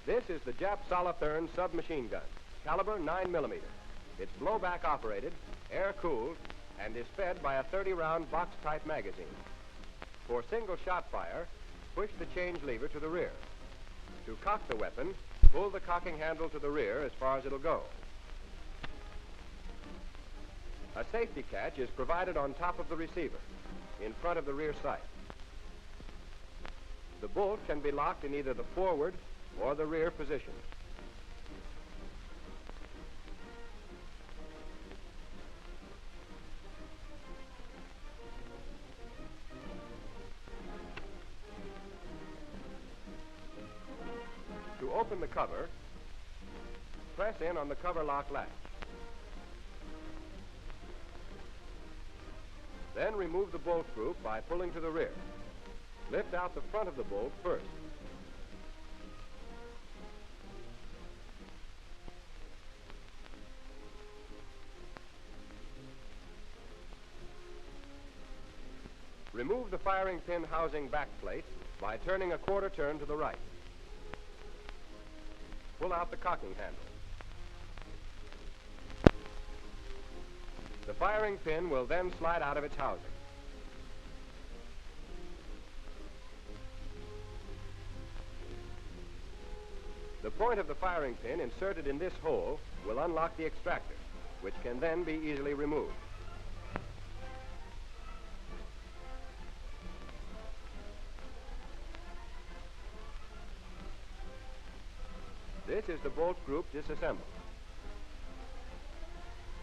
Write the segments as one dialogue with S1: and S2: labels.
S1: This is the Jap Solothurn Submachine Gun, caliber 9mm. It's blowback operated, air-cooled, and is fed by a 30-round box-type magazine. For single shot fire, push the change lever to the rear. To cock the weapon, pull the cocking handle to the rear as far as it'll go. A safety catch is provided on top of the receiver, in front of the rear sight. The bolt can be locked in either the forward or the rear position. To open the cover, press in on the cover lock latch. Then remove the bolt group by pulling to the rear. Lift out the front of the bolt first. Remove the firing pin housing backplate by turning a quarter turn to the right. Pull out the cocking handle. The firing pin will then slide out of its housing. The point of the firing pin inserted in this hole will unlock the extractor, which can then be easily removed. This is the bolt group disassembled.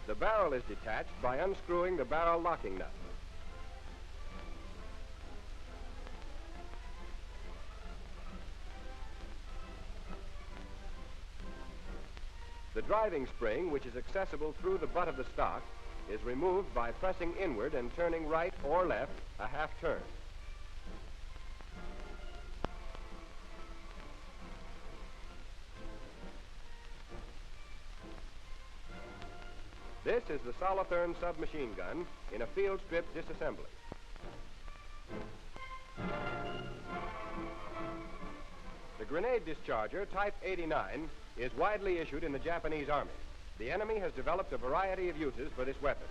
S1: The barrel is detached by unscrewing the barrel locking nut. The driving spring, which is accessible through the butt of the stock, is removed by pressing inward and turning right or left a half turn. This is the Solothurn Submachine Gun in a field strip disassembly. The Grenade Discharger Type 89 is widely issued in the Japanese Army. The enemy has developed a variety of uses for this weapon.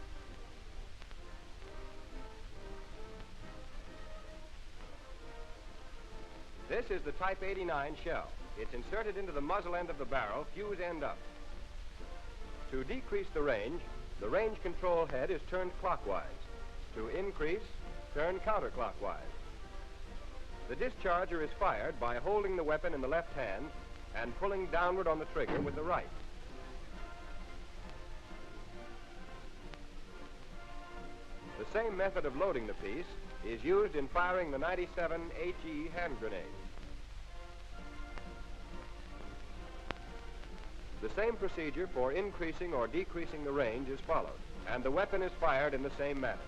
S1: This is the Type 89 shell. It's inserted into the muzzle end of the barrel, fuse end up. To decrease the range control head is turned clockwise. To increase, turn counterclockwise. The discharger is fired by holding the weapon in the left hand and pulling downward on the trigger with the right. The same method of loading the piece is used in firing the 97 HE hand grenade. The same procedure for increasing or decreasing the range is followed, and the weapon is fired in the same manner.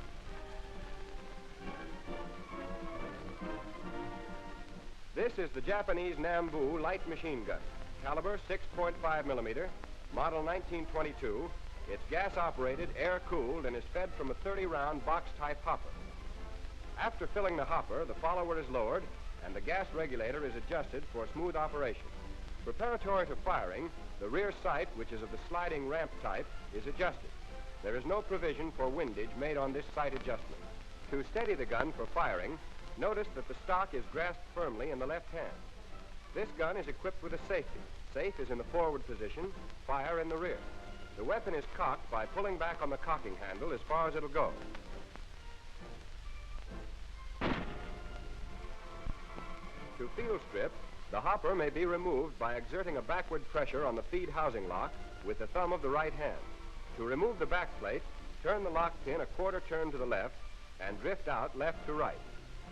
S1: This is the Japanese Nambu Light Machine Gun, caliber 6.5mm, model 1922. It's gas-operated, air-cooled, and is fed from a 30-round box-type hopper. After filling the hopper, the follower is lowered, and the gas regulator is adjusted for smooth operation. Preparatory to firing, the rear sight, which is of the sliding ramp type, is adjusted. There is no provision for windage made on this sight adjustment. To steady the gun for firing, notice that the stock is grasped firmly in the left hand. This gun is equipped with a safety. Safe is in the forward position, fire in the rear. The weapon is cocked by pulling back on the cocking handle as far as it'll go. To field strip, the hopper may be removed by exerting a backward pressure on the feed housing lock with the thumb of the right hand. To remove the back plate, turn the lock pin a quarter turn to the left and drift out left to right.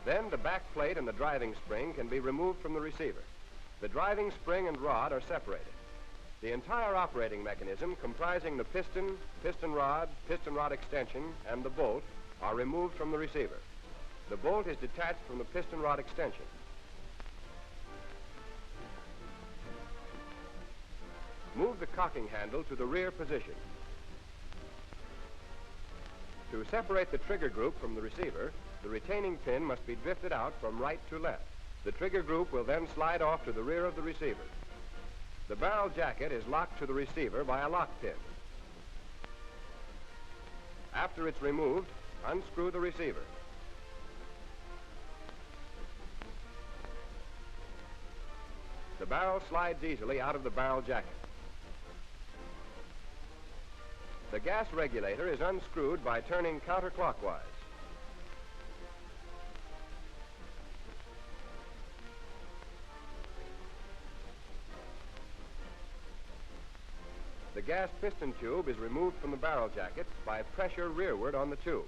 S1: Then the back plate and the driving spring can be removed from the receiver. The driving spring and rod are separated. The entire operating mechanism, comprising the piston rod extension, and the bolt, are removed from the receiver. The bolt is detached from the piston rod extension. Move the cocking handle to the rear position. To separate the trigger group from the receiver, the retaining pin must be drifted out from right to left. The trigger group will then slide off to the rear of the receiver. The barrel jacket is locked to the receiver by a lock pin. After it's removed, unscrew the receiver. The barrel slides easily out of the barrel jacket. The gas regulator is unscrewed by turning counterclockwise. The gas piston tube is removed from the barrel jacket by pressure rearward on the tube.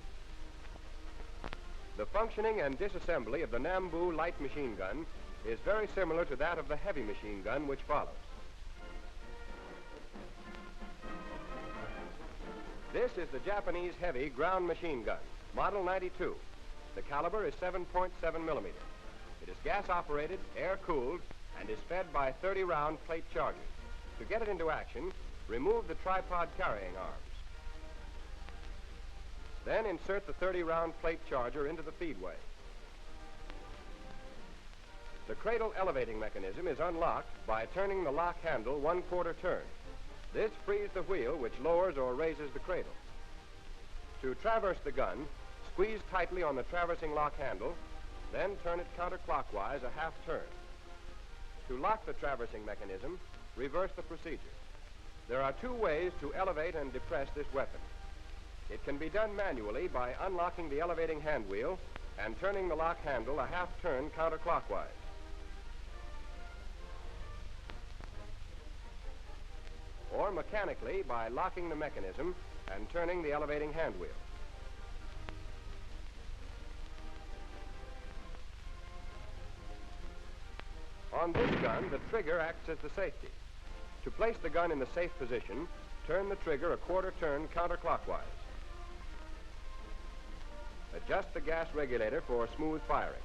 S1: The functioning and disassembly of the Nambu Light Machine Gun is very similar to that of the heavy machine gun which follows. This is the Japanese heavy ground machine gun, Model 92. The caliber is 7.7 millimeter. It is gas-operated, air-cooled, and is fed by 30-round plate charges. To get it into action, remove the tripod carrying arms. Then insert the 30-round plate charger into the feedway. The cradle elevating mechanism is unlocked by turning the lock handle 1/4 turn. This frees the wheel which lowers or raises the cradle. To traverse the gun, squeeze tightly on the traversing lock handle, then turn it counterclockwise a half turn. To lock the traversing mechanism, reverse the procedure. There are two ways to elevate and depress this weapon. It can be done manually by unlocking the elevating hand wheel and turning the lock handle a half turn counterclockwise. Or mechanically by locking the mechanism and turning the elevating hand wheel. On this gun, the trigger acts as the safety. To place the gun in the safe position, turn the trigger a 1/4 turn counterclockwise. Adjust the gas regulator for smooth firing.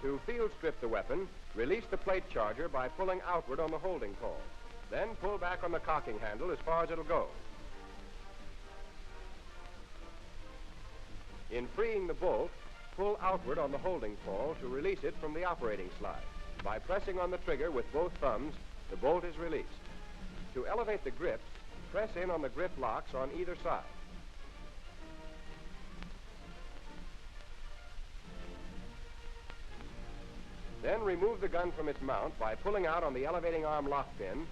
S1: To field strip the weapon, release the plate charger by pulling outward on the holding pole. Then pull back on the cocking handle as far as it'll go. In freeing the bolt, pull outward on the holding pole to release it from the operating slide. By pressing on the trigger with both thumbs, the bolt is released. To elevate the grip, press in on the grip locks on either side. Then remove the gun from its mount by pulling out on the elevating arm lock pin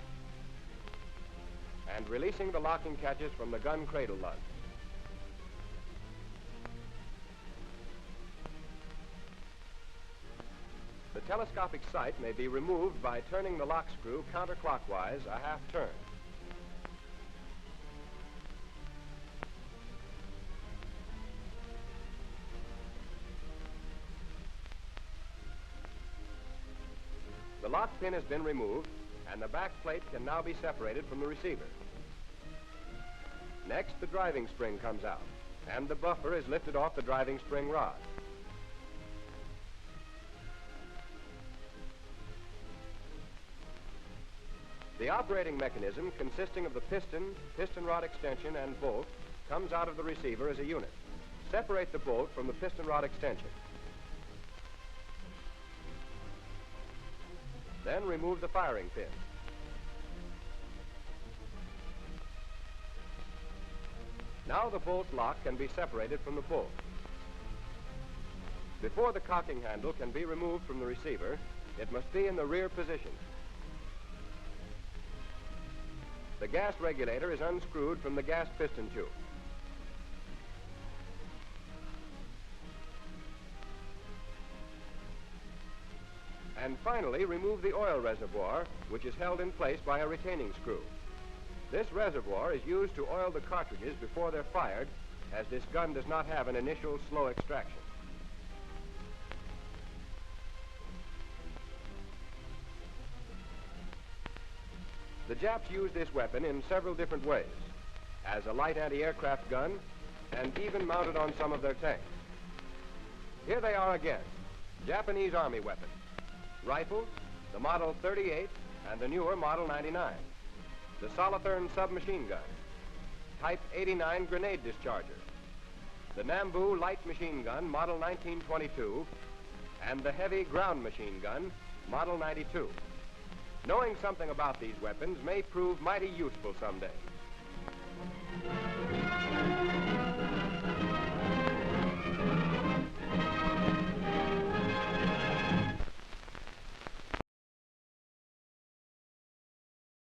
S1: and releasing the locking catches from the gun cradle lug. The telescopic sight may be removed by turning the lock screw counterclockwise a half turn. The lock pin has been removed, and the back plate can now be separated from the receiver. Next, the driving spring comes out, and the buffer is lifted off the driving spring rod. The operating mechanism, consisting of the piston, piston rod extension, and bolt, comes out of the receiver as a unit. Separate the bolt from the piston rod extension. Then remove the firing pin. Now the bolt lock can be separated from the bolt. Before the cocking handle can be removed from the receiver, it must be in the rear position. The gas regulator is unscrewed from the gas piston tube. And finally, remove the oil reservoir, which is held in place by a retaining screw. This reservoir is used to oil the cartridges before they're fired, as this gun does not have an initial slow extraction. The Japs use this weapon in several different ways, as a light anti-aircraft gun and even mounted on some of their tanks. Here they are again, Japanese Army weapons. Rifles, the Model 38 and the newer Model 99. The Solothurn Submachine Gun. Type 89 Grenade Discharger, the Nambu Light Machine Gun, Model 1922, and the Heavy Ground Machine Gun, Model 92. Knowing something about these weapons may prove mighty useful someday.